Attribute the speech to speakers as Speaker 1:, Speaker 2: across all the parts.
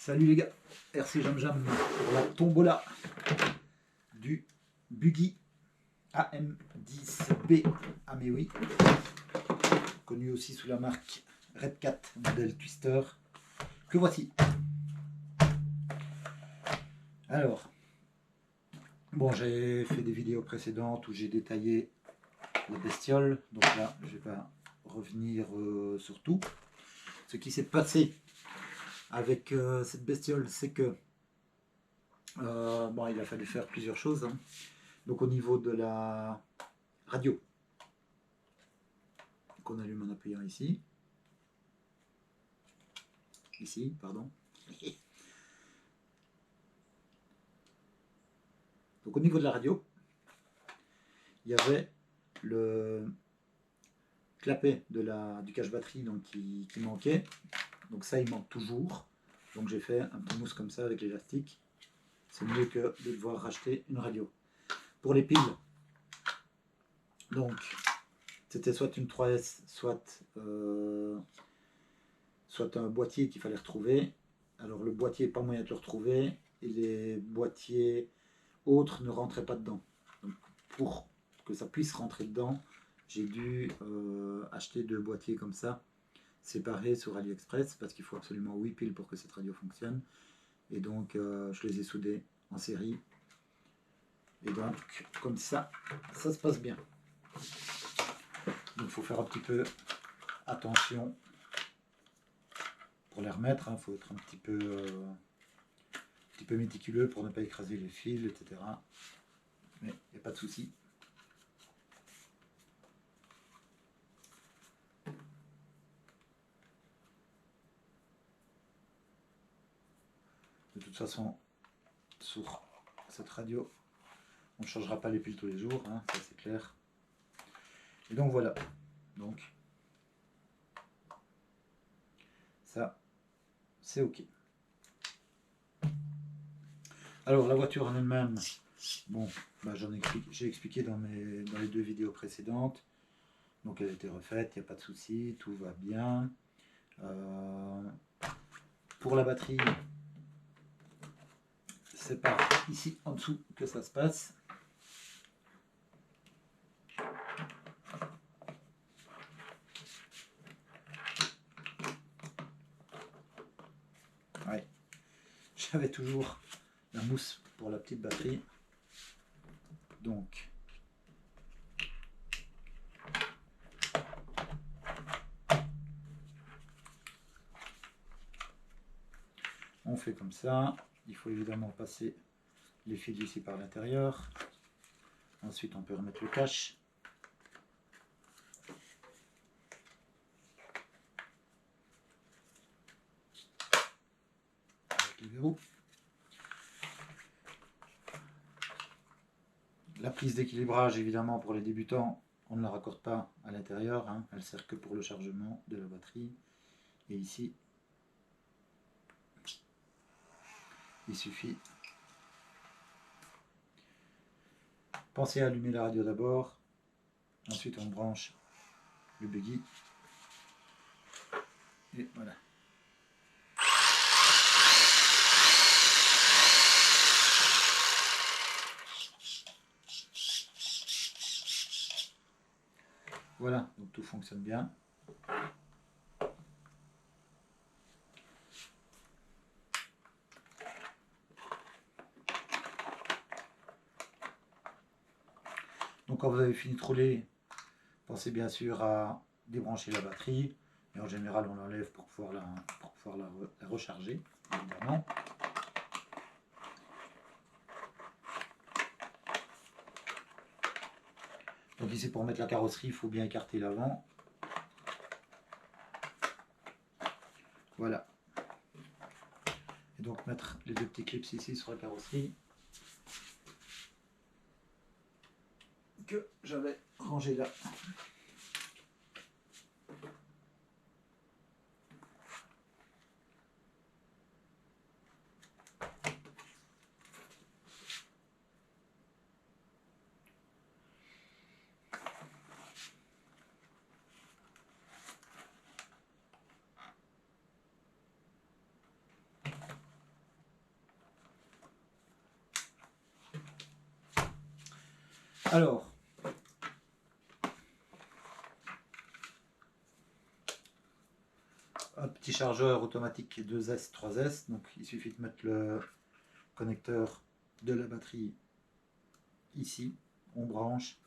Speaker 1: Salut les gars, RC Jam Jam pour la tombola du Buggy AM10B. Ah mais oui, connu aussi sous la marque Red Cat modèle Twister, que voici. Alors, bon, j'ai fait des vidéos précédentes où j'ai détaillé la bestiole, donc là je vais pas revenir sur tout. Ce qui s'est passé avec cette bestiole, c'est que bon, il a fallu faire plusieurs choses, hein. Donc au niveau de la radio, qu'on allume en appuyant ici, pardon. Donc au niveau de la radio, il y avait le clapet du cache batterie donc, qui manquait. Donc ça, il manque toujours. Donc j'ai fait un peu mousse comme ça avec l'élastique. C'est mieux que de devoir racheter une radio. Pour les piles, donc c'était soit une 3S, soit un boîtier qu'il fallait retrouver. Alors le boîtier, pas moyen de le retrouver, et les boîtiers autres ne rentraient pas dedans. Donc, pour que ça puisse rentrer dedans, j'ai dû acheter 2 boîtiers comme ça, séparés sur AliExpress, parce qu'il faut absolument 8 piles pour que cette radio fonctionne. Et donc je les ai soudés en série. Et donc comme ça, ça se passe bien. Donc il faut faire un petit peu attention pour les remettre, il faut être un petit peu méticuleux pour ne pas écraser les fils, etc. Mais il n'y a pas de souci. De toute façon, sur cette radio, on ne changera pas les piles tous les jours, hein, ça c'est clair. Et donc voilà. Donc ça, c'est ok. Alors la voiture en elle-même, bon, bah, j'ai expliqué dans les 2 vidéos précédentes. Donc elle a été refaite, il n'y a pas de souci, tout va bien. Pour la batterie, c'est par ici en dessous que ça se passe. Ouais. J'avais toujours la mousse pour la petite batterie. Donc on fait comme ça. Il faut évidemment passer les fils ici par l'intérieur. Ensuite on peut remettre le cache. Avec les verrous. La prise d'équilibrage, évidemment, pour les débutants, on ne la raccorde pas à l'intérieur, hein. Elle sert que pour le chargement de la batterie. Et ici, il suffit. Pensez à allumer la radio d'abord. Ensuite, on branche le buggy. Et voilà. Voilà, donc tout fonctionne bien. Donc quand vous avez fini de rouler, pensez bien sûr à débrancher la batterie. Et en général, on l'enlève pour pouvoir la recharger, évidemment. Donc ici, pour mettre la carrosserie, il faut bien écarter l'avant. Voilà. Et donc mettre les 2 petits clips ici sur la carrosserie que j'avais rangé là. Alors, un petit chargeur automatique 2S, 3S. Donc il suffit de mettre le connecteur de la batterie ici. On branche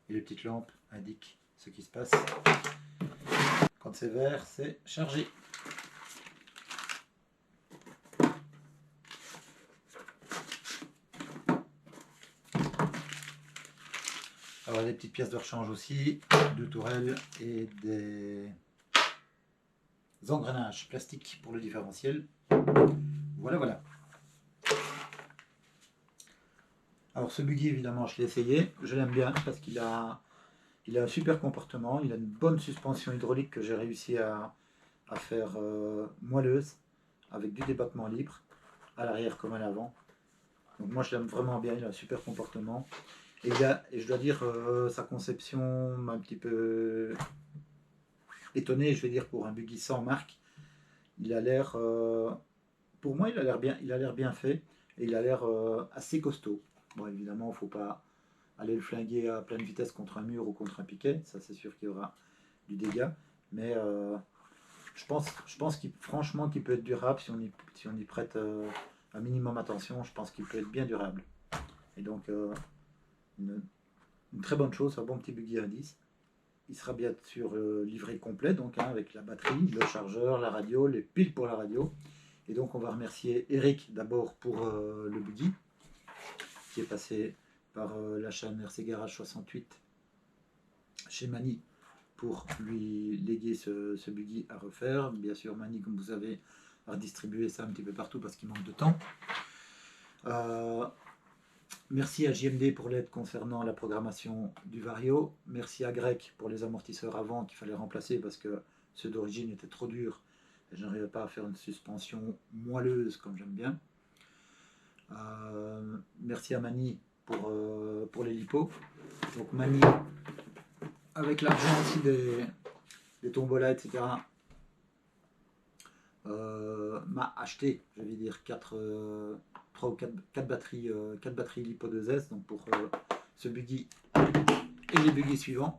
Speaker 1: et les petites lampes indiquent ce qui se passe. Quand c'est vert, c'est chargé. Alors des petites pièces de rechange aussi, deux tourelles et des engrenages plastiques pour le différentiel. Voilà, voilà. Alors ce buggy, évidemment, je l'ai essayé. Je l'aime bien parce qu'il a un super comportement. Il a une bonne suspension hydraulique que j'ai réussi à faire moelleuse avec du débattement libre à l'arrière comme à l'avant. Donc moi, je l'aime vraiment bien. Il a un super comportement. Et je dois dire, sa conception m'a un petit peu étonné, je vais dire, pour un buggy sans marque. Il a l'air, pour moi, il a l'air bien fait et il a l'air assez costaud. Bon, évidemment, il ne faut pas aller le flinguer à pleine vitesse contre un mur ou contre un piquet, ça c'est sûr qu'il y aura du dégât, mais je pense franchement qu'il peut être durable si on y prête un minimum attention. Je pense qu'il peut être bien durable. Et donc, une très bonne chose, un bon petit buggy à 10. Il sera bien sûr livré complet, donc avec la batterie, le chargeur, la radio, les piles pour la radio. Et donc on va remercier Eric d'abord pour le buggy, qui est passé par la chaîne RC Garage 68 chez Mani pour lui léguer ce buggy à refaire. Bien sûr, Mani, comme vous savez, a redistribué ça un petit peu partout parce qu'il manque de temps. Merci à JMD pour l'aide concernant la programmation du Vario. Merci à Grec pour les amortisseurs avant qu'il fallait remplacer parce que ceux d'origine étaient trop durs et je n'arrivais pas à faire une suspension moelleuse comme j'aime bien. Merci à Mani pour les lipos. Donc Mani, avec l'argent aussi des tombolas, etc., m'a acheté, je vais dire, 3 ou 4 batteries, 4 batteries Lipo 2S, donc pour ce buggy et les buggy suivants.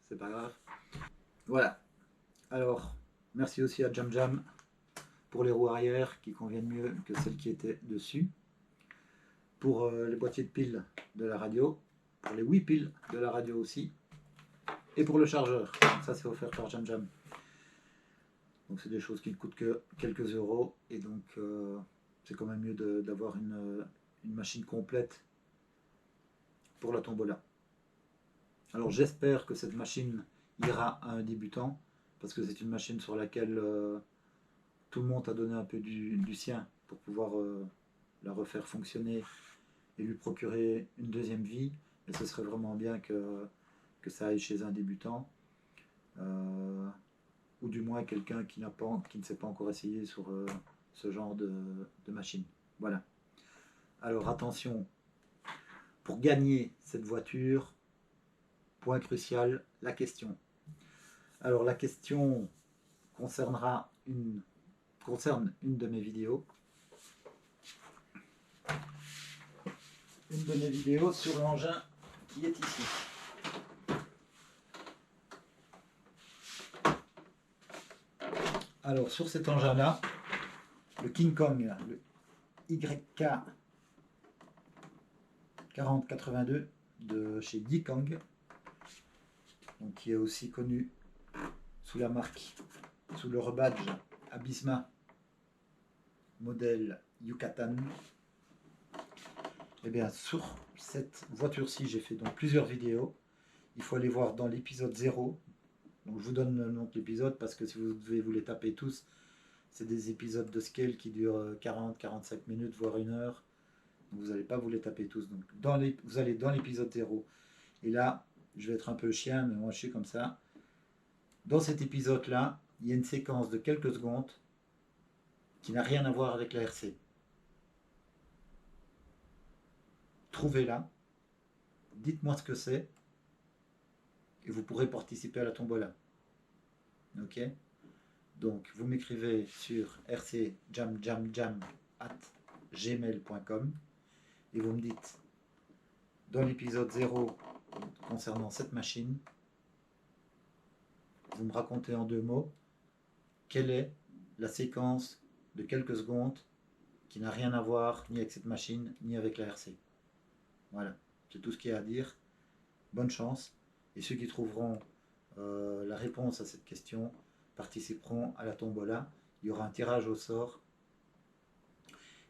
Speaker 1: C'est pas grave. Voilà. Alors, merci aussi à Jam Jam pour les roues arrière qui conviennent mieux que celles qui étaient dessus. Pour les boîtiers de piles de la radio. Pour les 8 piles de la radio aussi. Et pour le chargeur. Donc ça, c'est offert par Jam Jam. Donc c'est des choses qui ne coûtent que quelques euros. Et donc c'est quand même mieux d'avoir une machine complète pour la tombola. Alors j'espère que cette machine ira à un débutant. Parce que c'est une machine sur laquelle tout le monde a donné un peu du sien pour pouvoir la refaire fonctionner et lui procurer une deuxième vie. Et ce serait vraiment bien que ça aille chez un débutant. Ou du moins quelqu'un qui ne s'est pas encore essayé sur ce genre de machine. Voilà. Alors attention, pour gagner cette voiture, point crucial, la question. Alors la question concerne une de mes vidéos. Une de mes vidéos sur l'engin qui est ici. Alors sur cet engin-là, le King Kong, le YK 4082 de chez Dikang, donc qui est aussi connu sous la marque, sous le rebadge Abysma modèle Yucatan. Et bien sur cette voiture-ci, j'ai fait donc plusieurs vidéos. Il faut aller voir dans l'épisode 0. Donc je vous donne le nom de l'épisode parce que si vous devez vous les taper tous, c'est des épisodes de scale qui durent 40-45 minutes, voire 1 heure. Donc vous n'allez pas vous les taper tous. Donc vous allez dans l'épisode 0. Et là, je vais être un peu chien, mais moi je suis comme ça. Dans cet épisode-là, il y a une séquence de quelques secondes qui n'a rien à voir avec la RC. Trouvez-la, dites-moi ce que c'est, et vous pourrez participer à la tombola. Ok? Donc, vous m'écrivez sur rcjamjamjam@gmail.com et vous me dites dans l'épisode 0 concernant cette machine, vous me racontez en 2 mots quelle est la séquence de quelques secondes qui n'a rien à voir ni avec cette machine ni avec la RC. Voilà, c'est tout ce qu'il y a à dire. Bonne chance. Et ceux qui trouveront la réponse à cette question participeront à la tombola. Il y aura un tirage au sort.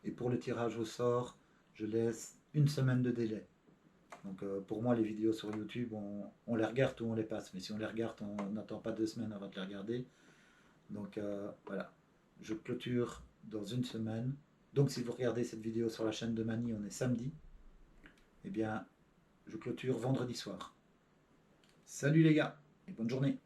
Speaker 1: Et pour le tirage au sort, je laisse 1 semaine de délai. Donc pour moi, les vidéos sur YouTube, on les regarde ou on les passe. Mais si on les regarde, on n'attend pas 2 semaines avant de les regarder. Donc voilà, je clôture dans 1 semaine. Donc si vous regardez cette vidéo sur la chaîne de Mani, on est samedi. Eh bien, je clôture vendredi soir. Salut les gars et bonne journée.